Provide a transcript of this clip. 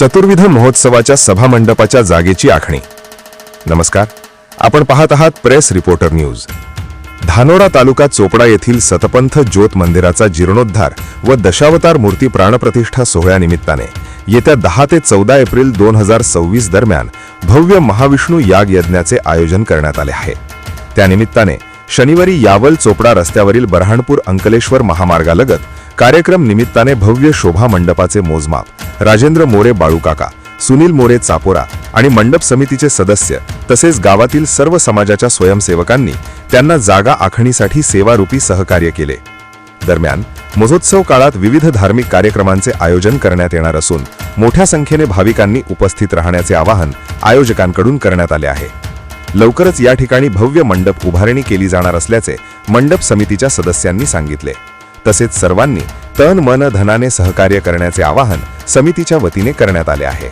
चतुर्विध महोत्सवाच्या सभामंडपाच्या जागेची आखणी। नमस्कार, आपण पाहत आहात प्रेस रिपोर्टर न्यूज। धानोरा तालुका चोपडा येथील सतपंथ ज्योत मंदिराचा जीर्णोद्धार व दशावतार मूर्ती प्राणप्रतिष्ठा सोहळ्यानिमित्ताने येत्या 10 ते 14 एप्रिल 2026 दरम्यान भव्य महाविष्णू याग यज्ञाचे आयोजन करण्यात आले आहे। त्यानिमित्ताने शनिवारी यावल चोपडा रस्त्यावरील बरहाणपूर अंकलेश्वर महामार्गालगत कार्यक्रम निमित्ताने भव्य शोभा मंडपाचे मोजमाप राजेंद्र मोरे बाळूकाका, सुनील मोरे चापोरा आणि मंडप समितीचे सदस्य तसेच गावातील सर्व समाजाच्या स्वयंसेवकांनी त्यांना जागा आखणीसाठी सेवारूपी सहकार्य केले। दरम्यान महोत्सव काळात विविध धार्मिक कार्यक्रमांचे आयोजन करण्यात येणार असून मोठ्या संख्येने भाविकांनी उपस्थित राहण्याचे आवाहन आयोजकांकडून करण्यात आले आहे। लवकरच या ठिकाणी भव्य मंडप उभारणी केली जाणार असल्याचे मंडप समितीच्या सदस्यांनी सांगितले। तसेच सर्वांनी तन मन धनाने सहकार्य करण्याचे आवाहन समितीच्या वतीने करण्यात आले आहे।